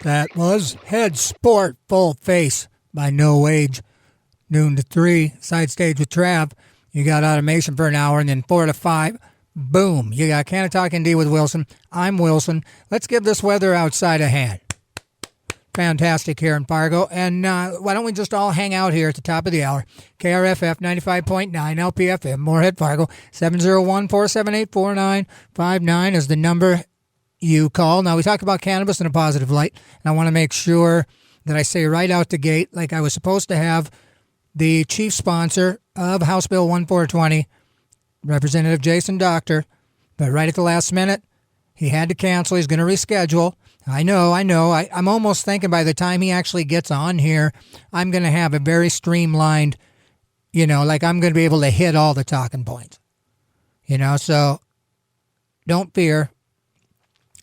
That was Head Sport Full Face by No Age. Noon to 3, side stage with Trav. You got automation for an hour, and then 4 to 5, boom. You got Canna-Talk ND with Wilson. I'm Wilson. Let's give this weather outside a hand. Fantastic here in Fargo. And why don't we just all hang out here at the top of the hour? KRFF 95.9 LPFM, Moorhead, Fargo. 701-478-4959 is the number you call. Now, we talk about cannabis in a positive light, and I want to make sure that I say right out the gate, like I was supposed to have the chief sponsor of House Bill 1420, Representative Jason Doctor, but right at the last minute, he had to cancel. He's going to reschedule. I know. I'm almost thinking by the time he actually gets on here, I'm going to have a very streamlined, like I'm going to be able to hit all the talking points. So don't fear.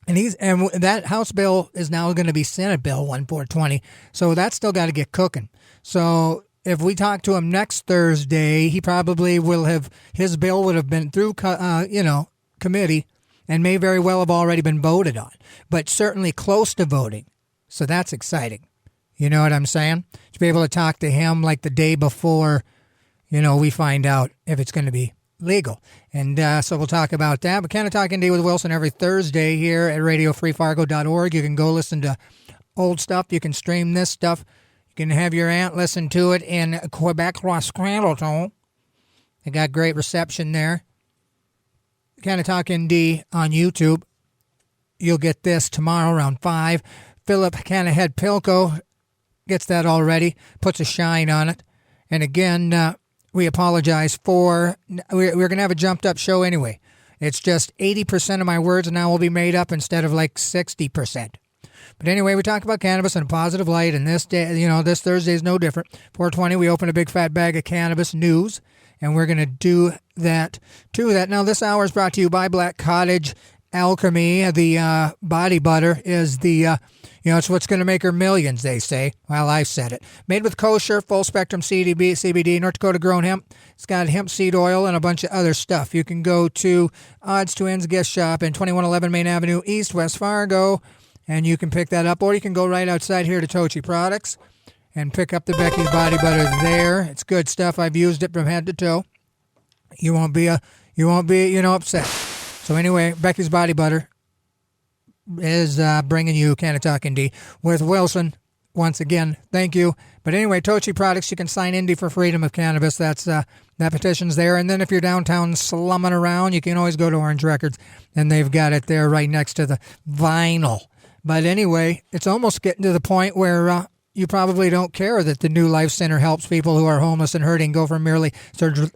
And that House bill is now going to be Senate Bill 1420. So that's still got to get cooking. So if we talk to him next Thursday, he probably his bill would have been through, committee and may very well have already been voted on, but certainly close to voting. So that's exciting. You know what I'm saying? To be able to talk to him like the day before, we find out if it's going to be legal. And so we'll talk about that. But Canna-Talk ND with Wilson every Thursday here at RadioFreeFargo.org. You can go listen to old stuff. You can stream this stuff. You can have your aunt listen to it in Quebec, Scranton. They got great reception there. Canna-Talk ND on YouTube. You'll get this tomorrow around 5. Philip Canna-Head Pilko gets that already, puts a shine on it. And again, we apologize for, we're going to have a jumped up show anyway. It's just 80% of my words now will be made up instead of like 60%. But anyway, we talk about cannabis in a positive light, and this day, this Thursday is no different. 420, we open a big fat bag of cannabis news, and we're going to do that to that. Now, this hour is brought to you by Black Cottage Alchemy. The body butter is the, it's what's going to make her millions, they say. Well, I've said it. Made with kosher, full-spectrum CBD, North Dakota grown hemp. It's got hemp seed oil and a bunch of other stuff. You can go to Odds to Ends gift shop in 2111 Main Avenue East, West Fargo, and you can pick that up. Or you can go right outside here to Tochi Products and pick up the Becky's Body Butter there. It's good stuff. I've used it from head to toe. You won't be upset. So anyway, Becky's Body Butter is bringing you Canna-Talk ND with Wilson. Once again, thank you. But anyway, Tochi Products, you can sign ND for freedom of cannabis. That's that petition's there. And then if you're downtown slumming around, you can always go to Orange Records, and they've got it there right next to the vinyl. But anyway, it's almost getting to the point where you probably don't care that the New Life Center helps people who are homeless and hurting go from merely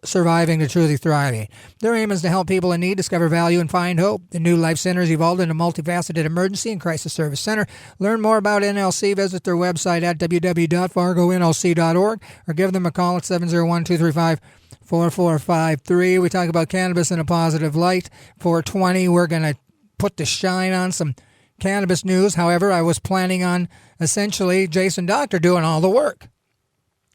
surviving to truly thriving. Their aim is to help people in need discover value and find hope. The New Life Center has evolved into a multifaceted emergency and crisis service center. Learn more about NLC. Visit their website at www.fargonlc.org or give them a call at 701-235-4453. We talk about cannabis in a positive light. 420, we're going to put the shine on some cannabis news. However, I was planning on essentially Jason Doctor doing all the work.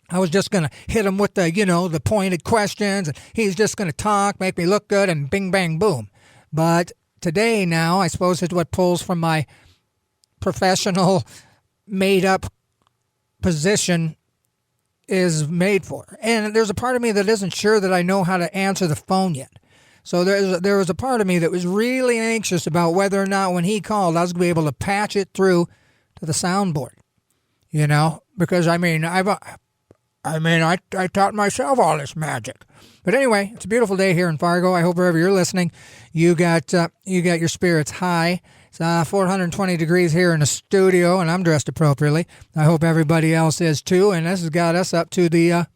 I was just going to hit him with the pointed questions, and he's just going to talk, make me look good, and bing, bang, boom. But today now, I suppose it's what pulls from my professional made-up position is made for. And there's a part of me that isn't sure that I know how to answer the phone yet. So there was a part of me that was really anxious about whether or not when he called, I was going to be able to patch it through to the soundboard, because I taught myself all this magic. But anyway, it's a beautiful day here in Fargo. I hope wherever you're listening, you got your spirits high. It's 420 degrees here in the studio, and I'm dressed appropriately. I hope everybody else is too. And this has got us up to the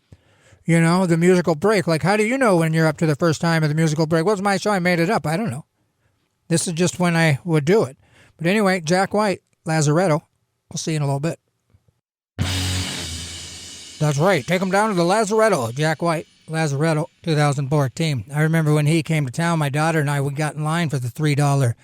the musical break. Like, how do you know when you're up to the first time of the musical break? What's my show? I made it up. I don't know. This is just when I would do it. But anyway, Jack White, Lazaretto. We'll see you in a little bit. That's right. Take them down to the Lazaretto. Jack White, Lazaretto, 2014. I remember when he came to town, my daughter and I, we got in line for the $3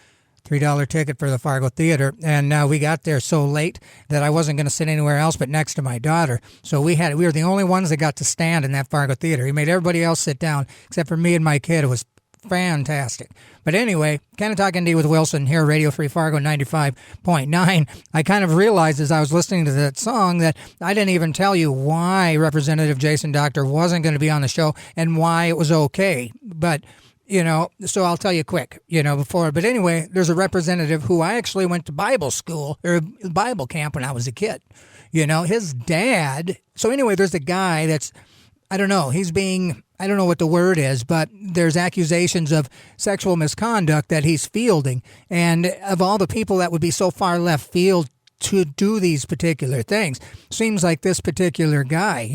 ticket for the Fargo Theater, and we got there so late that I wasn't going to sit anywhere else but next to my daughter. So we were the only ones that got to stand in that Fargo Theater. He made everybody else sit down except for me and my kid. It was fantastic. But anyway, Canna-Talk ND with Wilson here, Radio Free Fargo 95.9. I kind of realized as I was listening to that song that I didn't even tell you why Representative Jason Doctor wasn't going to be on the show and why it was okay. But, so I'll tell you quick, before. But anyway, there's a representative who I actually went to Bible school or Bible camp when I was a kid. His dad. So anyway, there's a guy that's, I don't know, I don't know what the word is, but there's accusations of sexual misconduct that he's fielding. And of all the people that would be so far left field to do these particular things, seems like this particular guy,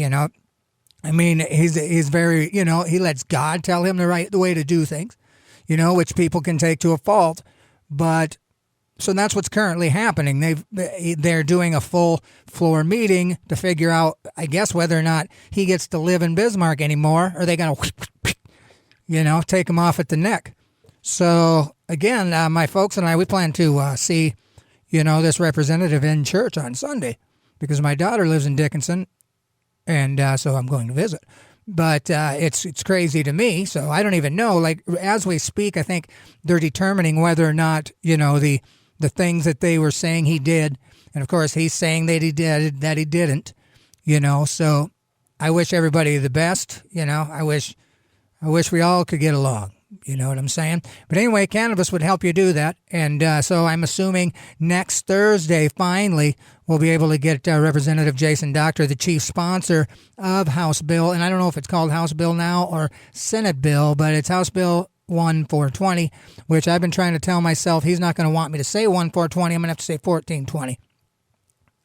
I mean, he's very, he lets God tell him the way to do things, which people can take to a fault. But so that's what's currently happening. They're doing a full floor meeting to figure out, I guess, whether or not he gets to live in Bismarck anymore, or they gonna, take him off at the neck. So again, my folks and I, we plan to see, this representative in church on Sunday, because my daughter lives in Dickinson, and so I'm going to visit. But it's crazy to me, so I don't even know. Like, as we speak, I think they're determining whether or not, the things that they were saying he did, and of course he's saying that he didn't, so I wish everybody the best, I wish we all could get along, you know what I'm saying? But anyway, cannabis would help you do that, and so I'm assuming next Thursday, finally, we'll be able to get Representative Jason Doctor, the chief sponsor of House Bill, and I don't know if it's called House Bill now or Senate Bill, but it's House Bill 1420, which I've been trying to tell myself he's not going to want me to say 1420. I'm going to have to say 1420.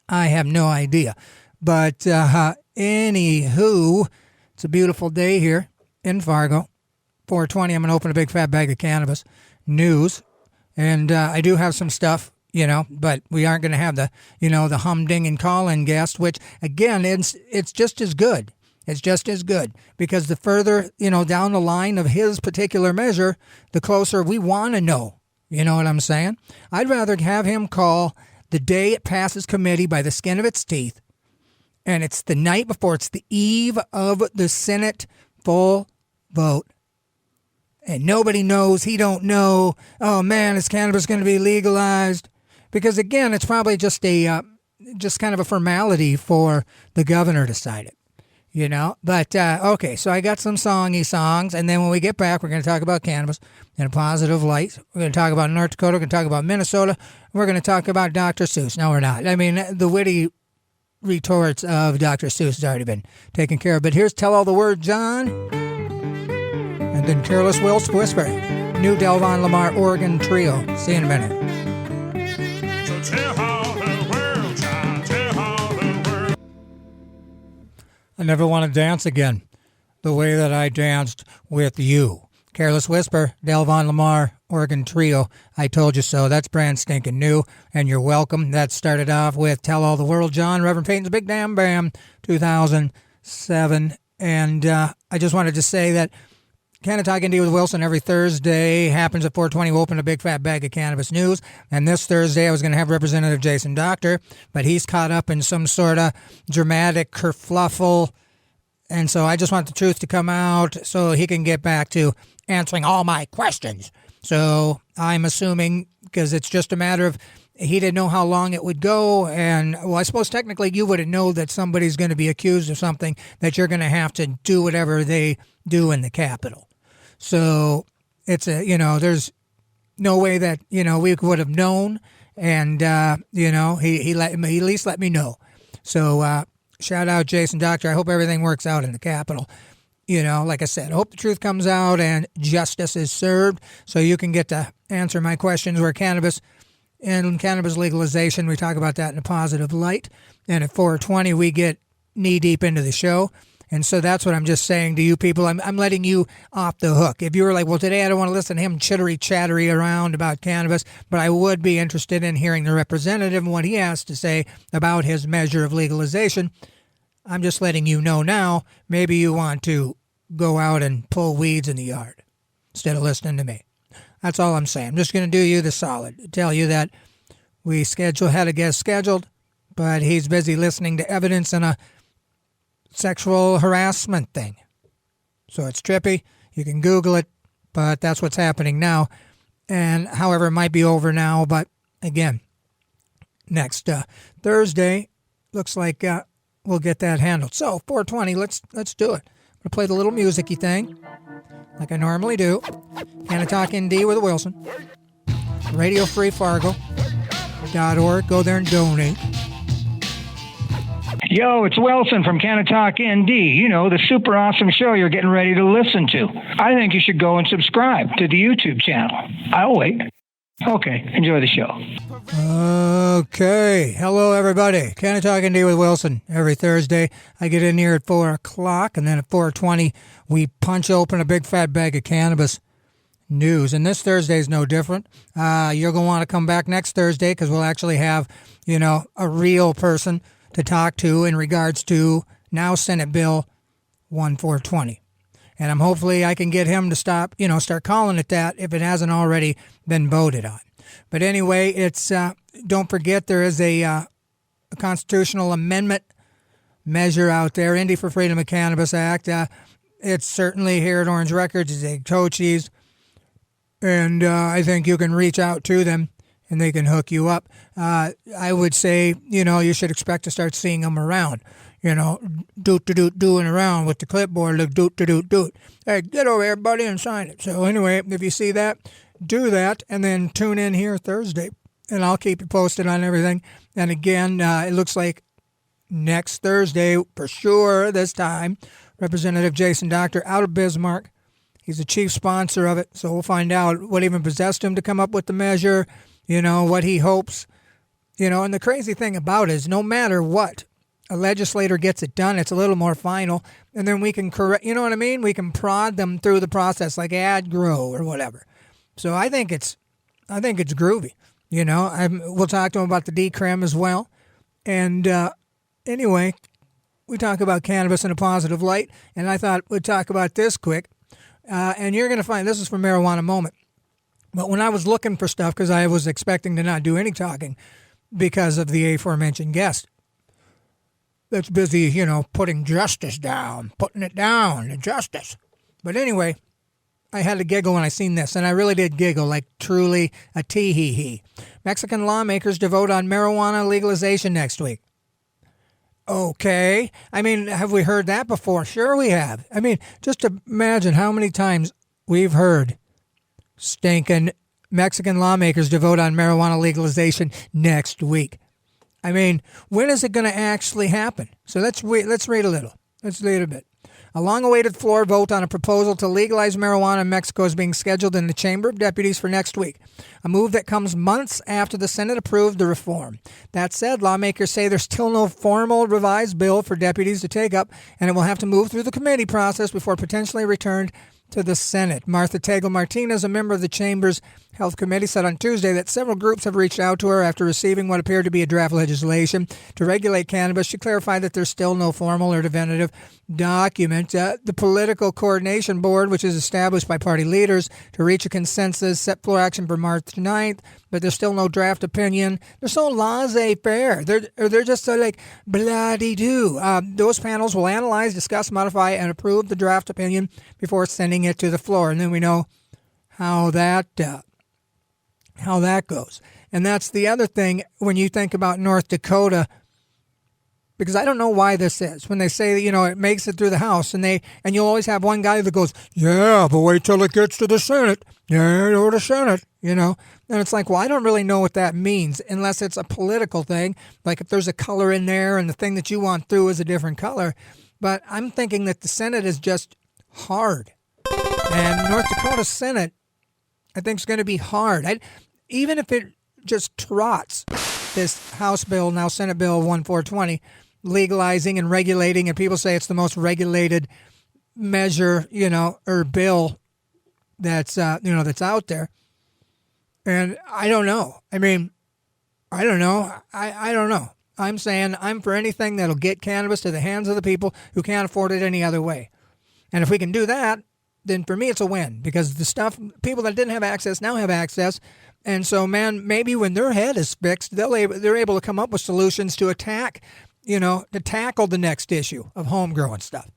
I have no idea. But anywho, it's a beautiful day here in Fargo. 420, I'm going to open a big fat bag of cannabis news. And I do have some stuff, but we aren't going to have the humding and call-in guest, which, again, it's just as good. It's just as good, because the further, down the line of his particular measure, the closer we want to know. You know what I'm saying? I'd rather have him call the day it passes committee by the skin of its teeth, and it's the night before, it's the eve of the Senate full vote. And nobody knows, he don't know, oh man, is cannabis going to be legalized? Because again, it's probably just kind of a formality for the governor to sign it. But okay, so I got some songs, and then when we get back, we're going to talk about cannabis in a positive light. We're going to talk about North Dakota, we're going to talk about Minnesota, we're going to talk about Dr. Seuss. No, we're not. I mean, the witty retorts of Dr. Seuss has already been taken care of, but here's Tell All the Word, John, and then Careless Whisper, new Delvon Lamar Organ Trio. See you in a minute. So tell all the world, John, tell all the world. I never want to dance again the way that I danced with you. Careless Whisper, Delvon Lamar, Organ Trio. I told you so. That's brand stinking new, and you're welcome. That started off with Tell All the World, John, Reverend Peyton's Big Damn Bam, 2007. And I just wanted to say that Canna-Talk ND with Wilson every Thursday happens at 420. We'll open a big fat bag of cannabis news. And this Thursday I was going to have Representative Jason Doctor, but he's caught up in some sort of dramatic kerfluffle. And so I just want the truth to come out so he can get back to answering all my questions. So I'm assuming, because it's just a matter of he didn't know how long it would go. And, well, I suppose technically you wouldn't know that somebody's going to be accused of something that you're going to have to do whatever they do in the Capitol. So it's there's no way that, we would have known. And, he at least let me know. So shout out Jason Doctor. I hope everything works out in the Capitol. Like I said, I hope the truth comes out and justice is served so you can get to answer my questions where cannabis and cannabis legalization, we talk about that in a positive light. And at 420, we get knee deep into the show. And so that's what I'm just saying to you people. I'm letting you off the hook. If you were like, well, today I don't want to listen to him chattery around about cannabis, but I would be interested in hearing the representative and what he has to say about his measure of legalization. I'm just letting you know now, maybe you want to go out and pull weeds in the yard instead of listening to me. That's all I'm saying. I'm just going to do you the solid. Tell you that we had a guest scheduled, but he's busy listening to evidence in a sexual harassment thing. So it's trippy. You can Google it. but that's what's happening now. And however, it might be over now, but again, next Thursday, looks like we'll get that handled. So 420, let's do it. I'm going to play the little music-y thing, like I normally do. Canna-Talk ND with Wilson. Radio Free Fargo.org. Go there and donate. Yo, it's Wilson from Canna-Talk ND. You know, the super awesome show you're getting ready to listen to. I think you should go and subscribe to the YouTube channel. I'll wait. Okay, enjoy the show. Okay. Hello, everybody. Canna-Talk ND with Wilson. Every Thursday, I get in here at 4 o'clock, and then at 4:20, we punch open a big fat bag of cannabis news. And this Thursday is no different. You're going to want to come back next Thursday because we'll actually have, a real person to talk to in regards to now Senate Bill 1420. And hopefully I can get him to start calling it that if it hasn't already been voted on. But anyway, it's don't forget there is a constitutional amendment measure out there, Indy for Freedom of Cannabis Act. It's certainly here at Orange Records. It's a Cochise, and I think you can reach out to them and they can hook you up. I would say, you should expect to start seeing them around. Doing around with the clipboard, like doot. Hey, get over here, buddy, and sign it. So anyway, if you see that, do that, and then tune in here Thursday, and I'll keep you posted on everything. And again, it looks like next Thursday, for sure this time, Representative Jason Doctor out of Bismarck. He's the chief sponsor of it, so we'll find out what even possessed him to come up with the measure, what he hopes. And the crazy thing about it is no matter what, a legislator gets it done, it's a little more final, and then we can correct, you know what I mean? We can prod them through the process like add, grow, or whatever. So I think it's groovy. We'll talk to him about the decrim as well. And anyway, we talk about cannabis in a positive light, and I thought we'd talk about this quick. And you're going to find, this is from Marijuana Moment. But when I was looking for stuff, because I was expecting to not do any talking because of the aforementioned guest that's busy, putting justice down, putting it down, the justice. But anyway, I had to giggle when I seen this, and I really did giggle, like truly a tee-hee-hee. Mexican lawmakers to vote on marijuana legalization next week. Okay. I mean, have we heard that before? Sure we have. I mean, just imagine how many times we've heard stinking Mexican lawmakers to vote on marijuana legalization next week. I mean, when is it going to actually happen? So let's read a little. Let's read a bit. A long-awaited floor vote on a proposal to legalize marijuana in Mexico is being scheduled in the Chamber of Deputies for next week, a move that comes months after the Senate approved the reform. That said, lawmakers say there's still no formal revised bill for deputies to take up, and it will have to move through the committee process before potentially returned to the Senate. Martha Tagle Martinez, a member of the Chamber's Health Committee, said on Tuesday that several groups have reached out to her after receiving what appeared to be a draft legislation to regulate cannabis. She clarified that there's still no formal or definitive document. The Political Coordination Board, which is established by party leaders to reach a consensus, set floor action for March 9th, but there's still no draft opinion. They're so laissez-faire. They're just so like blah-de-doo. Those panels will analyze, discuss, modify, and approve the draft opinion before sending it to the floor. And then we know how that goes. And that's the other thing when you think about North Dakota, because I don't know why this is. When they say, it makes it through the House, and you'll always have one guy that goes, yeah, but wait till it gets to the Senate. Yeah, or the Senate, And it's like, well, I don't really know what that means unless it's a political thing. Like if there's a color in there and the thing that you want through is a different color. But I'm thinking that the Senate is just hard. And North Dakota Senate, I think, is going to be hard. Even if it just trots this House bill, now Senate Bill 1420, legalizing and regulating, and people say it's the most regulated measure, or bill that's out there. And I don't know. I mean, I don't know. I don't know. I'm saying I'm for anything that'll get cannabis to the hands of the people who can't afford it any other way. And if we can do that, then for me it's a win, because the stuff, people that didn't have access now have access. And so, man, maybe when their head is fixed, they're able to come up with solutions to attack, to tackle the next issue of homegrown stuff.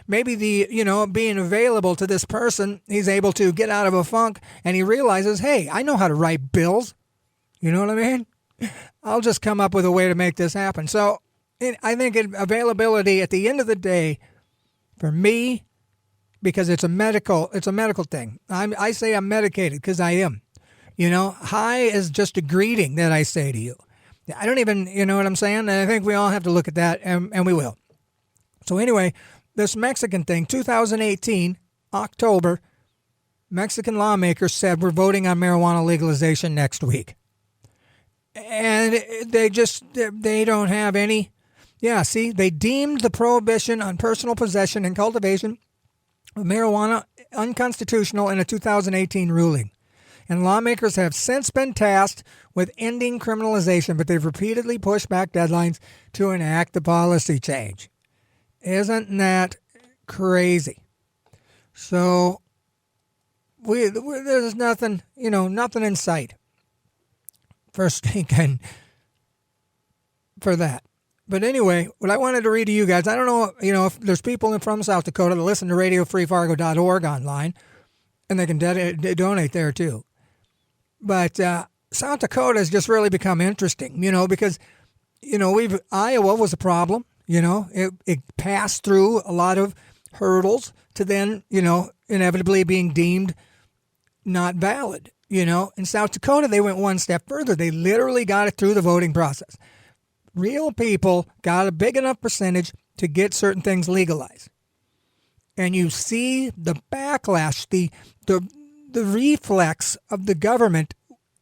Maybe being available to this person, he's able to get out of a funk and he realizes, hey, I know how to write bills. You know what I mean? I'll just come up with a way to make this happen. So I think availability at the end of the day, for me, because it's a medical thing. I say I'm medicated because I am. Hi is just a greeting that I say to you. I don't even, you know what I'm saying? And I think we all have to look at that, and we will. So anyway, this Mexican thing, 2018, October, Mexican lawmakers said we're voting on marijuana legalization next week. And they don't have any. Yeah, see, they deemed the prohibition on personal possession and cultivation of marijuana unconstitutional in a 2018 ruling. And lawmakers have since been tasked with ending criminalization, but they've repeatedly pushed back deadlines to enact the policy change. Isn't that crazy? So there's nothing, nothing in sight for stinking for that. But anyway, what I wanted to read to you guys, I don't know, if there's people from South Dakota that listen to RadioFreeFargo.org online, and they can donate there too. But South Dakota has just really become interesting, because, Iowa was a problem. It passed through a lot of hurdles to then, inevitably being deemed not valid. In South Dakota, they went one step further. They literally got it through the voting process. Real people got a big enough percentage to get certain things legalized. And you see the backlash, the reflex of the government.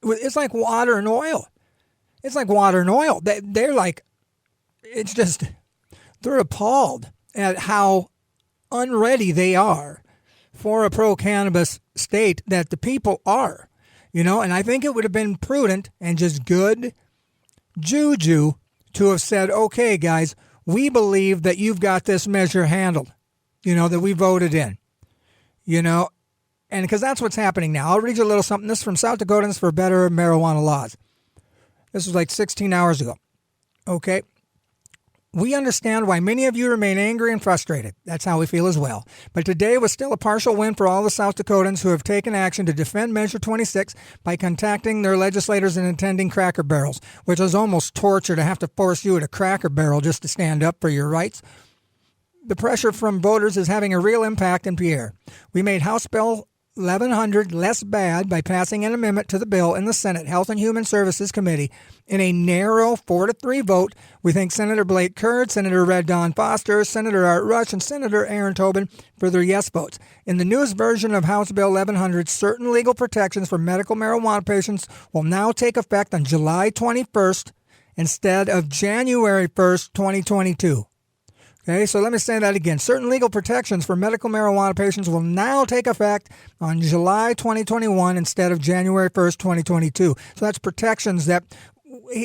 It's like water and oil. It's like water and oil. They're like, they're appalled at how unready they are for a pro-cannabis state that the people are, and I think it would have been prudent and just good juju to have said, okay, guys, we believe that you've got this measure handled, that we voted in, and because that's what's happening now. I'll read you a little something. This is from South Dakotans for Better Marijuana Laws. This was like 16 hours ago. Okay. We understand why many of you remain angry and frustrated. That's how we feel as well. But today was still a partial win for all the South Dakotans who have taken action to defend Measure 26 by contacting their legislators and attending Cracker Barrels, which is almost torture to have to force you at a Cracker Barrel just to stand up for your rights. The pressure from voters is having a real impact in Pierre. We made House Bill 1100 less bad by passing an amendment to the bill in the Senate Health and Human Services Committee in a narrow 4-3 vote. We thank Senator Blake Kurd, Senator Red Dawn Foster, Senator Art Rush, and Senator Aaron Tobin for their yes votes. In the newest version of House Bill 1100, certain legal protections for medical marijuana patients will now take effect on July 21st instead of January 1st, 2022. Okay, so let me say that again. Certain legal protections for medical marijuana patients will now take effect on July 2021 instead of January 1st, 2022. So that's protections that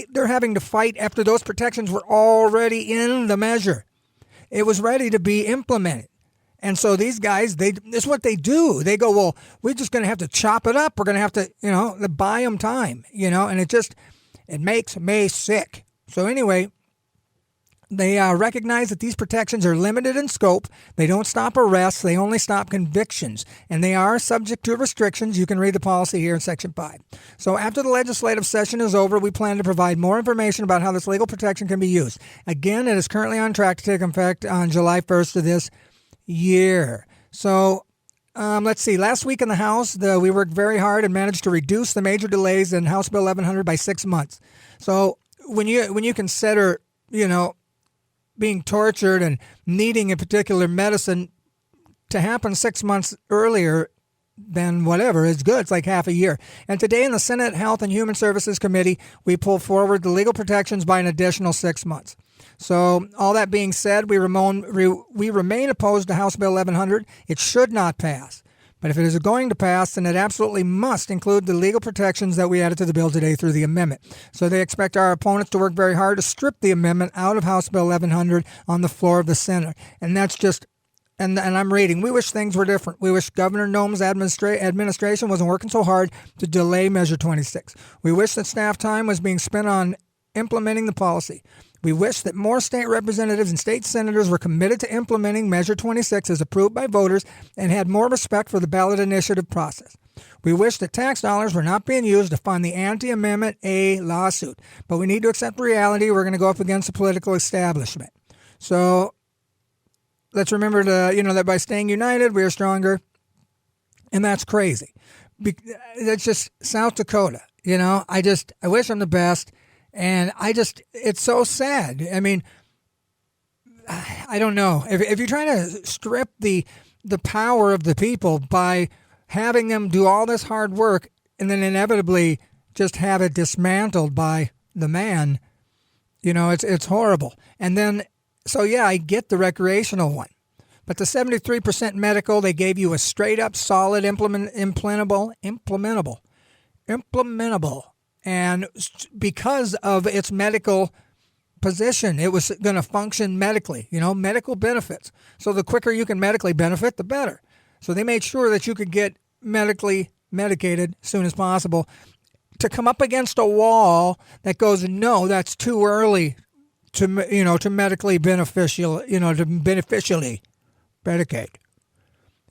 they're having to fight after those protections were already in the measure. It was ready to be implemented. And so these guys, this is what they do. They go, well, we're just going to have to chop it up. We're going to have to, buy them time, and it makes me sick. So anyway, they recognize that these protections are limited in scope. They don't stop arrests. They only stop convictions. And they are subject to restrictions. You can read the policy here in Section 5. So after the legislative session is over, we plan to provide more information about how this legal protection can be used. Again, it is currently on track to take effect on July 1st of this year. So let's see. Last week in the House, we worked very hard and managed to reduce the major delays in House Bill 1100 by 6 months. So when you consider, being tortured and needing a particular medicine to happen 6 months earlier than whatever is good. It's like half a year. And today in the Senate Health and Human Services Committee, we pull forward the legal protections by an additional 6 months. So all that being said, we remain opposed to House Bill 1100. It should not pass. But if it is going to pass, then it absolutely must include the legal protections that we added to the bill today through the amendment. So they expect our opponents to work very hard to strip the amendment out of House Bill 1100 on the floor of the Senate. And that's just, and I'm reading, we wish things were different. We wish Governor Noem's administration wasn't working so hard to delay Measure 26. We wish that staff time was being spent on implementing the policy. We wish that more state representatives and state senators were committed to implementing Measure 26 as approved by voters and had more respect for the ballot initiative process. We wish that tax dollars were not being used to fund the anti-Amendment A lawsuit, but we need to accept reality. We're going to go up against the political establishment. So let's remember that by staying united, we are stronger, and that's crazy. That's just South Dakota. I wish them the best, and it's so sad. I mean, I don't know. If you're trying to strip the power of the people by having them do all this hard work and then inevitably just have it dismantled by the man, it's horrible. And then, so yeah, I get the recreational one. But the 73% medical, they gave you a straight up solid implementable. And because of its medical position, it was going to function medically, medical benefits. So the quicker you can medically benefit, the better. So they made sure that you could get medically medicated as soon as possible. To come up against a wall that goes, no, that's too early to medically beneficial, to beneficially medicate.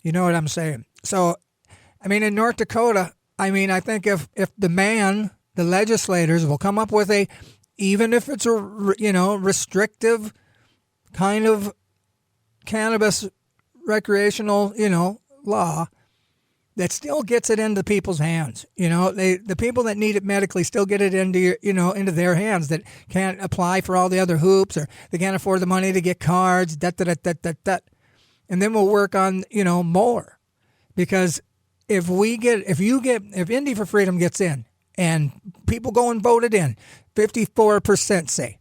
You know what I'm saying? So, I mean, in North Dakota, I think if the legislators will come up with even if it's a, restrictive kind of cannabis recreational, law that still gets it into people's hands. The people that need it medically still get it into into their hands that can't apply for all the other hoops, or they can't afford the money to get cards, and then we'll work on, more. Because if Indy for Freedom gets in and people go and vote it in, 54% say,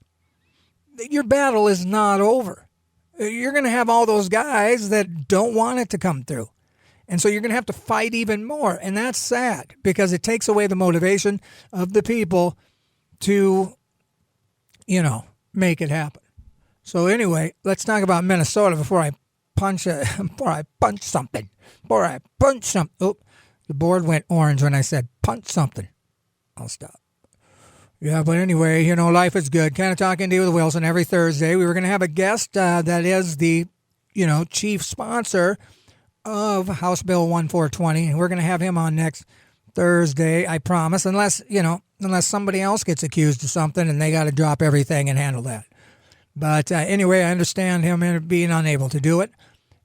your battle is not over. You're going to have all those guys that don't want it to come through. And so you're going to have to fight even more. And that's sad because it takes away the motivation of the people to, make it happen. So anyway, let's talk about Minnesota before I punch something. Oh, the board went orange when I said punch something. I'll stop. Yeah, but anyway, life is good. Canna-Talk ND with Wilson every Thursday. We were going to have a guest that is the, chief sponsor of House Bill 1420, and we're going to have him on next Thursday, I promise, unless somebody else gets accused of something and they got to drop everything and handle that. But anyway, I understand him being unable to do it,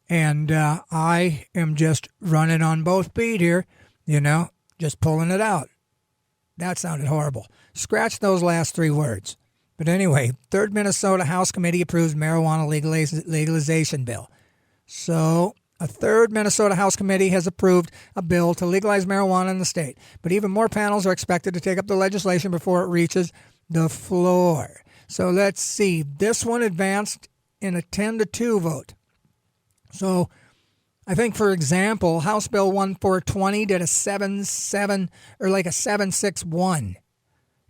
and I am just running on both feet here, just pulling it out. That sounded horrible. Scratch those last three words. But anyway, 3rd Minnesota House Committee approves marijuana legalization bill. So a 3rd Minnesota House Committee has approved a bill to legalize marijuana in the state. But even more panels are expected to take up the legislation before it reaches the floor. So let's see. This one advanced in a 10-2 vote. So I think, for example, House Bill 1420 did a 7-7 or like a 7-6-1.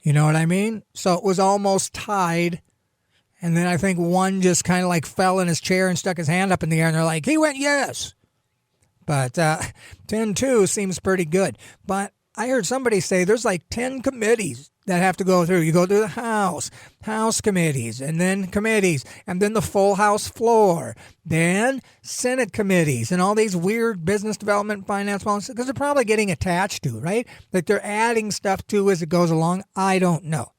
You know what I mean? So it was almost tied. And then I think one just kind of like fell in his chair and stuck his hand up in the air, and they're like, he went yes. But 10-2 seems pretty good. But I heard somebody say there's like 10 committees that have to go through. You go through the House committees, and then the full House floor, then Senate committees, and all these weird business development, finance policies, because they're probably getting attached to, right? Like they're adding stuff to as it goes along. I don't know.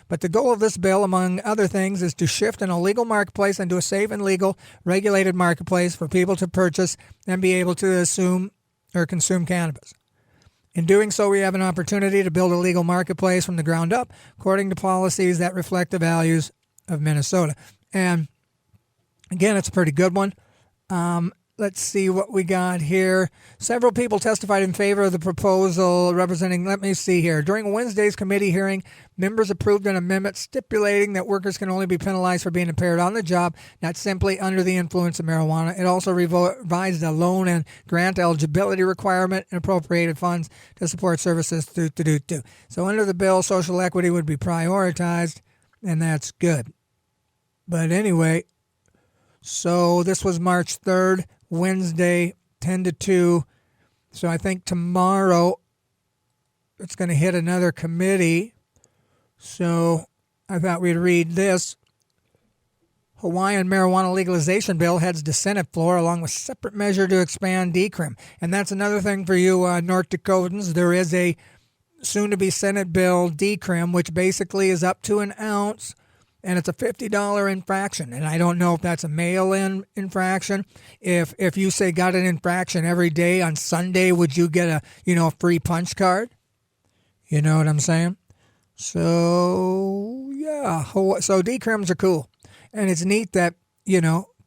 But the goal of this bill, among other things, is to shift an illegal marketplace into a safe and legal regulated marketplace for people to purchase and be able to assume or consume cannabis. In doing so, we have an opportunity to build a legal marketplace from the ground up, according to policies that reflect the values of Minnesota. And again, it's a pretty good one. Let's see what we got here. Several people testified in favor of the proposal representing, let me see here. During Wednesday's committee hearing, members approved an amendment stipulating that workers can only be penalized for being impaired on the job, not simply under the influence of marijuana. It also revised a loan and grant eligibility requirement and appropriated funds to support services. So under the bill, social equity would be prioritized, and that's good. But anyway, so this was March 3rd. Wednesday, 10-2. So I think tomorrow it's going to hit another committee. So I thought we'd read this Hawaiian marijuana legalization bill heads to Senate floor along with separate measure to expand decrim. And that's another thing for you North Dakotans. There is a soon-to-be Senate bill, decrim, which basically is up to an ounce, and it's a $50 infraction. And I don't know if that's a mail-in infraction. If you say got an infraction every day on Sunday, would you get a free punch card? You know what I'm saying? So yeah, so decrims are cool, and it's neat that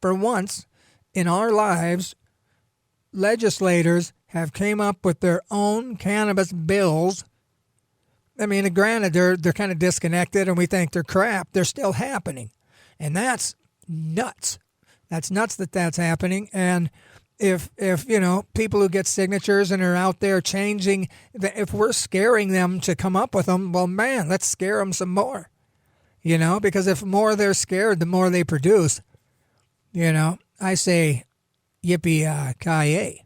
for once in our lives, legislators have came up with their own cannabis bills. I mean, granted, they're kind of disconnected, and we think they're crap. They're still happening, and that's nuts. That's nuts that's happening. And if people who get signatures and are out there changing, if we're scaring them to come up with them, well, man, let's scare them some more. Because if more they're scared, the more they produce. I say, yippee-ki-yay.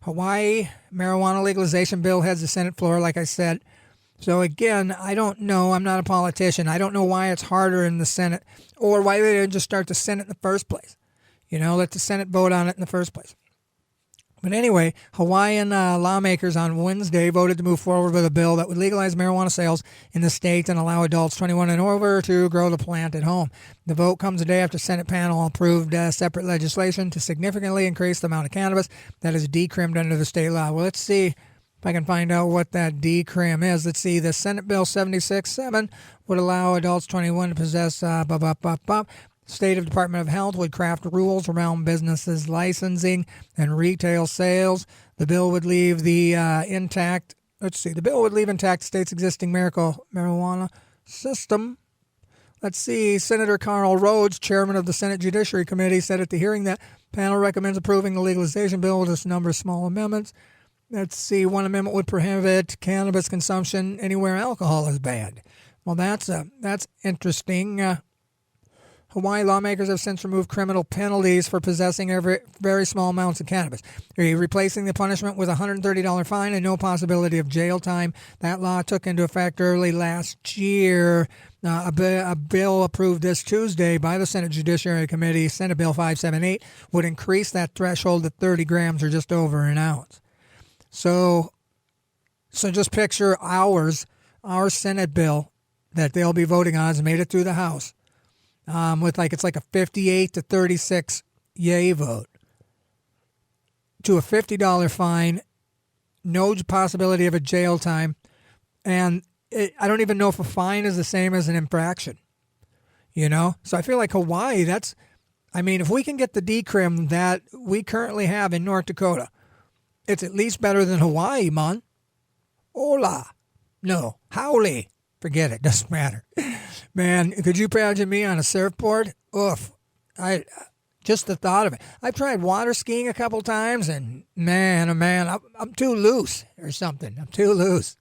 Hawaii marijuana legalization bill heads the Senate floor, like I said. So again, I don't know. I'm not a politician. I don't know why it's harder in the Senate, or why they didn't just start the Senate in the first place. Let the Senate vote on it in the first place. But anyway, Hawaiian lawmakers on Wednesday voted to move forward with a bill that would legalize marijuana sales in the state and allow adults 21 and over to grow the plant at home. The vote comes a day after Senate panel approved separate legislation to significantly increase the amount of cannabis that is decrimmed under the state law. Well, let's see if I can find out what that decrim is. Let's see. The Senate Bill 76-7 would allow adults 21 to possess State of Department of Health would craft rules around businesses licensing and retail sales. The bill would leave the intact. The bill would leave intact the state's existing marijuana system. Let's see. Senator Carl Rhodes, chairman of the Senate Judiciary Committee, said at the hearing that panel recommends approving the legalization bill with a number of small amendments. Let's see. One amendment would prohibit cannabis consumption anywhere alcohol is banned. Well, that's interesting. Hawaii lawmakers have since removed criminal penalties for possessing very small amounts of cannabis, replacing the punishment with a $130 fine and no possibility of jail time. That law took into effect early last year. A bill approved this Tuesday by the Senate Judiciary Committee, Senate Bill 578, would increase that threshold to 30 grams or just over an ounce. So just picture our Senate bill that they'll be voting on has made it through the House. It's like a 58 to 36 yay vote to a $50 fine, no possibility of a jail time, and I don't even know if a fine is the same as an infraction. So I feel like Hawaii, if we can get the decrim that we currently have in North Dakota, it's at least better than Hawaii, man. Hola. No, howley. Forget it. Doesn't matter. Man, could you imagine me on a surfboard? Oof. Just the thought of it. I've tried water skiing a couple times, and man, oh man, I'm too loose or something. I'm too loose.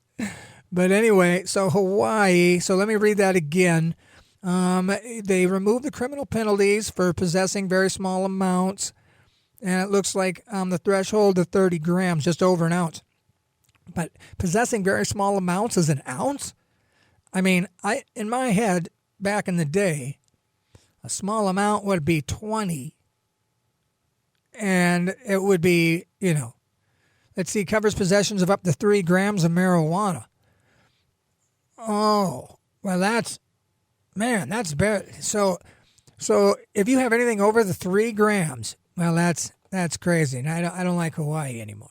But anyway, so Hawaii. So let me read that again. They removed the criminal penalties for possessing very small amounts, and it looks like the threshold of 30 grams, just over an ounce. But possessing very small amounts is an ounce? I mean, in my head, back in the day, a small amount would be 20. And it would be, let's see, covers possessions of up to 3 grams of marijuana. Oh, well, that's bad. So if you have anything over the 3 grams, well, that's crazy. And I don't like Hawaii anymore.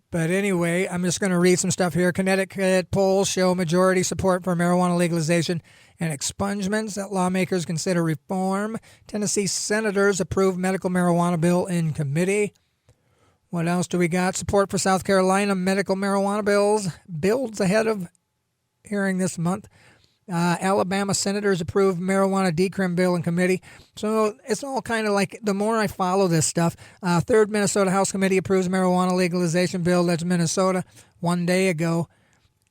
But anyway, I'm just going to read some stuff here. Connecticut polls show majority support for marijuana legalization and expungements that lawmakers consider reform. Tennessee senators approve medical marijuana bill in committee. What else do we got? Support for South Carolina medical marijuana bills. Builds ahead of hearing this month. Alabama senators approve marijuana decrim bill in committee. So it's all kind of like, the more I follow this stuff, third Minnesota House Committee approves marijuana legalization bill. That's Minnesota 1 day ago.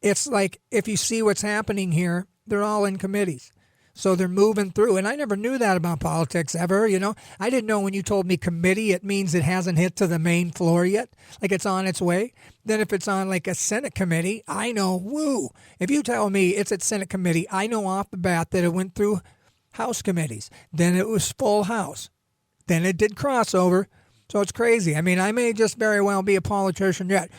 It's like, if you see what's happening here, they're all in committees. So they're moving through. And I never knew that about politics ever, I didn't know when you told me committee, it means it hasn't hit to the main floor yet. Like it's on its way. Then if it's on like a Senate committee, I know, woo. If you tell me it's at Senate committee, I know off the bat that it went through House committees. Then it was full House. Then it did crossover. So it's crazy. I mean, I may just very well be a politician yet.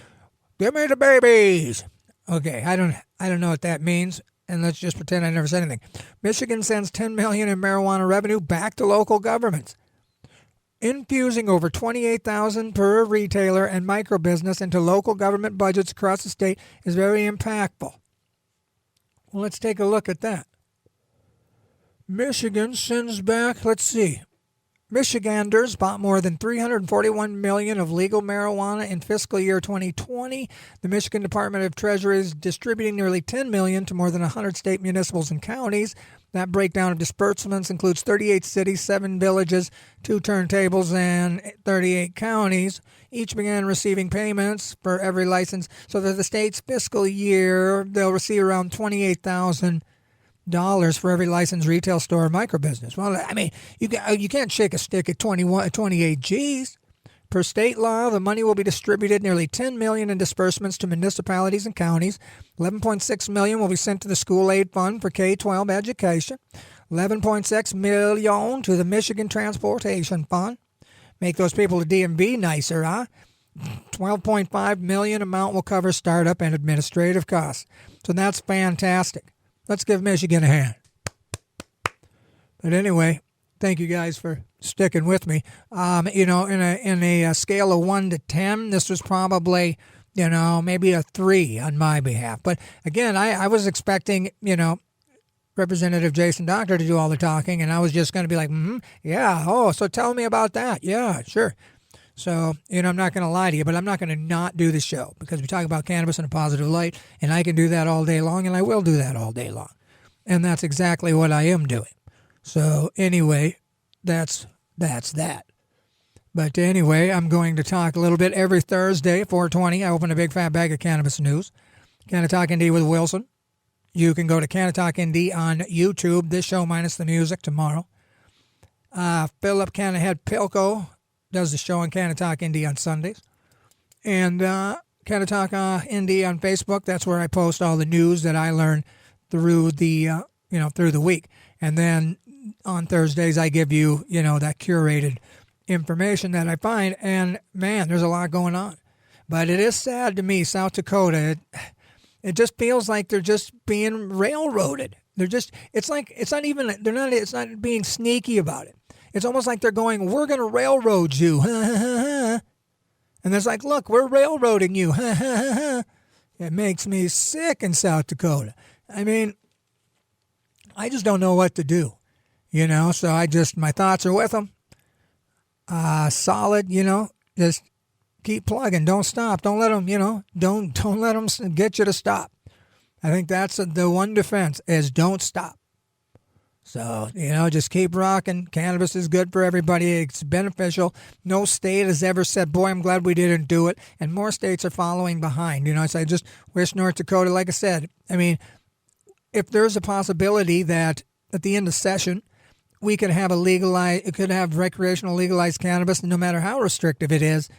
Give me the babies. Okay, I don't know what that means, and let's just pretend I never said anything. Michigan sends $10 million in marijuana revenue back to local governments. Infusing over $28,000 per retailer and microbusiness into local government budgets across the state is very impactful. Well, let's take a look at that. Michigan sends back, let's see. Michiganders bought more than $341 million of legal marijuana in fiscal year 2020. The Michigan Department of Treasury is distributing nearly $10 million to more than 100 state municipals and counties. That breakdown of disbursements includes 38 cities, 7 villages, 2 turntables, and 38 counties. Each began receiving payments for every license. So that the state's fiscal year, they'll receive around $28,000 for every licensed retail store or microbusiness. Well, I mean, you can't shake a stick at 28 G's. Per state law, the money will be distributed nearly $10 million in disbursements to municipalities and counties. $11.6 million will be sent to the School Aid Fund for K-12 education. $11.6 million to the Michigan Transportation Fund. Make those people at DMV nicer, huh? $12.5 million amount will cover startup and administrative costs. So that's fantastic. Let's give Michigan a hand. But anyway, thank you guys for sticking with me. In a scale of 1 to 10, this was probably, maybe a 3 on my behalf. But again, I was expecting, Representative Jason Doctor to do all the talking, and I was just going to be like, yeah, oh, so tell me about that. Yeah, sure. So, I'm not going to lie to you, but I'm not going to not do the show because we talk about cannabis in a positive light, and I can do that all day long, and I will do that all day long. And that's exactly what I am doing. So, anyway, that's that. But anyway, I'm going to talk a little bit every Thursday, 4:20. I open a big fat bag of cannabis news. Canna-Talk ND with Wilson. You can go to Canna-Talk ND on YouTube. This show minus the music tomorrow. Philip Cannahead Pilko does the show on Canna-Talk ND on Sundays. And Canna-Talk ND on Facebook. That's where I post all the news that I learn through the through the week. And then on Thursdays I give you, that curated information that I find. And man, there's a lot going on. But it is sad to me, South Dakota. It just feels like they're just being railroaded. It's not being sneaky about it. It's almost like they're going, we're going to railroad you. And it's like, look, we're railroading you. It makes me sick in South Dakota. I mean, I just don't know what to do, so my thoughts are with them. Solid, just keep plugging. Don't stop. Don't let them, don't let them get you to stop. I think that's the one defense is don't stop. So, just keep rocking. Cannabis is good for everybody. It's beneficial. No state has ever said, boy, I'm glad we didn't do it. And more states are following behind. So I just wish North Dakota, like I said, if there's a possibility that at the end of session, we could have recreational legalized cannabis, no matter how restrictive it is,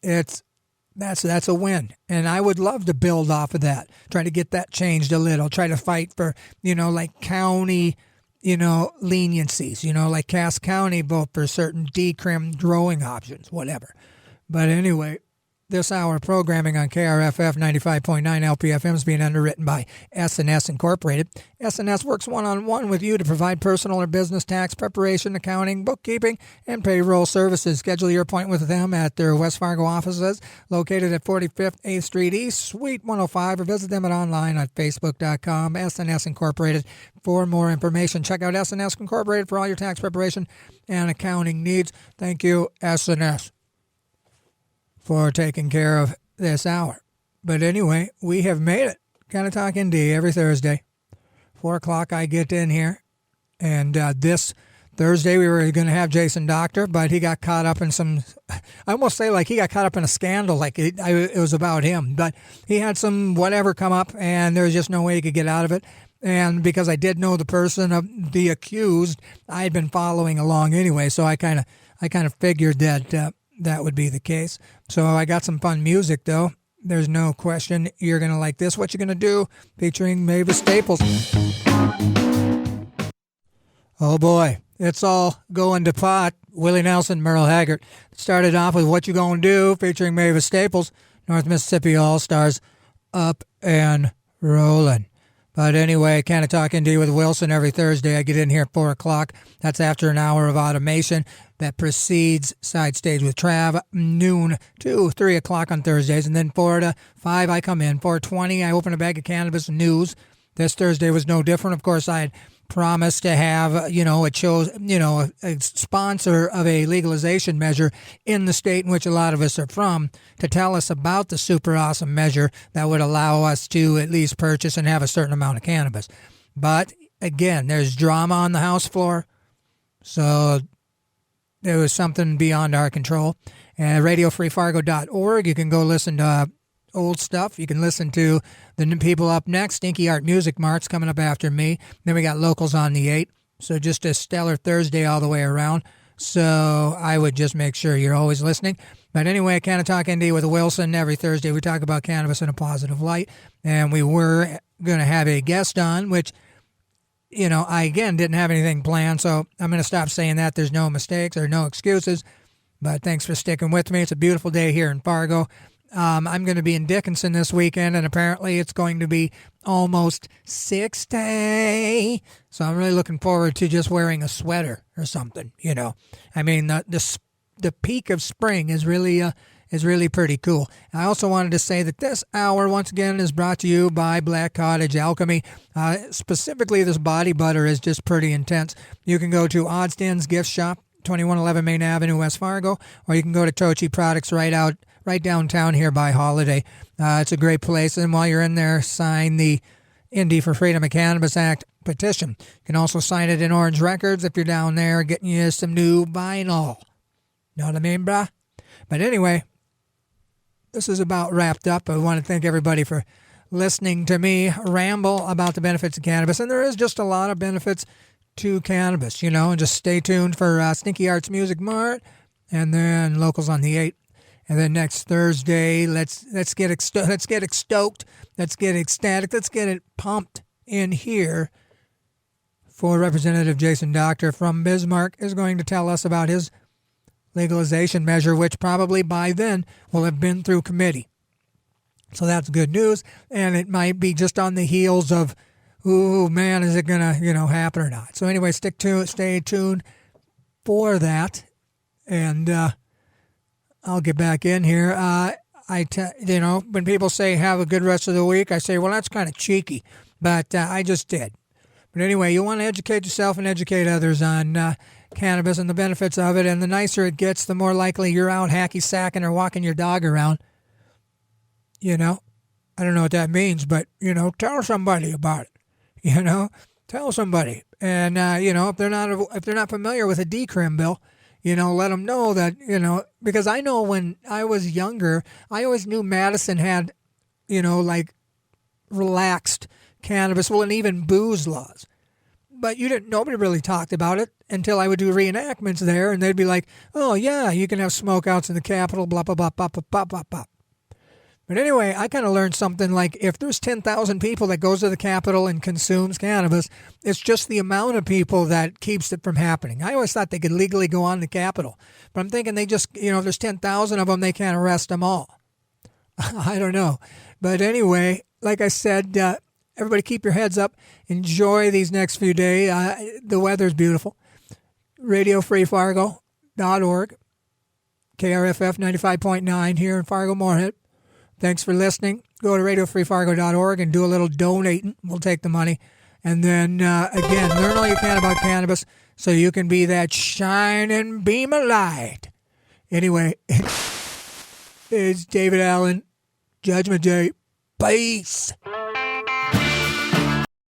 that's a win. And I would love to build off of that, try to get that changed a little, try to fight for, like county, leniencies, like Cass County vote for certain decrim growing options, whatever. But anyway, this hour of programming on KRFF 95.9 LPFM is being underwritten by S&S Incorporated. S&S works one-on-one with you to provide personal or business tax preparation, accounting, bookkeeping, and payroll services. Schedule your appointment with them at their West Fargo offices located at 45th 8th Street East, Suite 105, or visit them online at facebook.com, S&S Incorporated. For more information, check out S&S Incorporated for all your tax preparation and accounting needs. Thank you, S&S. For taking care of this hour. But anyway, we have made it. Canna-Talk ND every Thursday. 4 o'clock I get in here. And this Thursday we were going to have Jason Doctor, but he got caught up in some, I almost say like he got caught up in a scandal, like it was about him. But he had some whatever come up, and there was just no way he could get out of it. And because I did know the person of the accused, I had been following along anyway, so I kind of figured that that would be the case. So I got some fun music, though. There's no question you're going to like this. What You Gonna Do? Featuring Mavis Staples. Oh boy, it's all going to pot. Willie Nelson, Merle Haggard. Started off with What You Gonna Do, featuring Mavis Staples, North Mississippi All-Stars, Up and Rollin'. But anyway, Canna-Talk ND with Wilson every Thursday. I get in here at 4 o'clock. That's after an hour of automation. That precedes Side Stage with Trav, noon to 3 o'clock on Thursdays. And then 4 to 5, I come in. 4:20, I open a bag of cannabis news. This Thursday was no different. Of course, I had promised to have, a sponsor of a legalization measure in the state in which a lot of us are from to tell us about the super awesome measure that would allow us to at least purchase and have a certain amount of cannabis. But again, there's drama on the House floor, so there was something beyond our control. And RadioFreeFargo.org, you can go listen to old stuff. You can listen to the people up next. Stinky Art Music Mart's coming up after me. Then we got locals on the 8th. So just a stellar Thursday all the way around. So I would just make sure you're always listening. But anyway, Canna-Talk ND with Wilson. Every Thursday we talk about cannabis in a positive light. And we were going to have a guest on, which, I again didn't have anything planned. So I'm going to stop saying that. There's no mistakes or no excuses. But thanks for sticking with me. It's a beautiful day here in Fargo. I'm going to be in Dickinson this weekend, and apparently it's going to be almost 60. So I'm really looking forward to just wearing a sweater or something, I mean, the peak of spring is really pretty cool. I also wanted to say that this hour, once again, is brought to you by Black Cottage Alchemy. Specifically, this body butter is just pretty intense. You can go to Oddstan's Gift Shop, 2111 Main Avenue, West Fargo, or you can go to Tochi Products right downtown here by Holiday. It's a great place, and while you're in there, sign the Indie for Freedom of Cannabis Act petition. You can also sign it in Orange Records if you're down there getting you some new vinyl. Know what I mean, brah? But anyway, this is about wrapped up. I want to thank everybody for listening to me ramble about the benefits of cannabis, and there is just a lot of benefits to cannabis, and just stay tuned for Stinky Arts Music Mart, and then locals on the 8th. And then next Thursday, let's get stoked, let's get ecstatic, let's get it pumped in here for Representative Jason Doctor from Bismarck is going to tell us about his legalization measure, which probably by then will have been through committee. So that's good news, and it might be just on the heels of, ooh, man, is it going to, happen or not? So anyway, stay tuned for that, and I'll get back in here. When people say have a good rest of the week, I say, well, that's kind of cheeky, but I just did. But anyway, you want to educate yourself and educate others on cannabis and the benefits of it, and the nicer it gets, the more likely you're out hacky-sacking or walking your dog around. I don't know what that means, but, tell somebody about it. Tell somebody. And, if they're not familiar with a decrim bill, let them know that, because I know when I was younger, I always knew Madison had, relaxed cannabis, and even booze laws. But nobody really talked about it until I would do reenactments there, and they'd be like, oh, yeah, you can have smokeouts in the Capitol, blah, blah, blah, blah, blah, blah, blah, blah. But anyway, I kind of learned something like if there's 10,000 people that goes to the Capitol and consumes cannabis, it's just the amount of people that keeps it from happening. I always thought they could legally go on the Capitol. But I'm thinking they just, if there's 10,000 of them, they can't arrest them all. I don't know. But anyway, like I said, everybody keep your heads up. Enjoy these next few days. The weather's beautiful. RadioFreeFargo.org. KRFF 95.9 here in Fargo-Moorhead. Thanks for listening. Go to RadioFreeFargo.org and do a little donating. We'll take the money. And then, again, learn all you can about cannabis so you can be that shining beam of light. Anyway, it's David Allen, Judgment Day. Peace.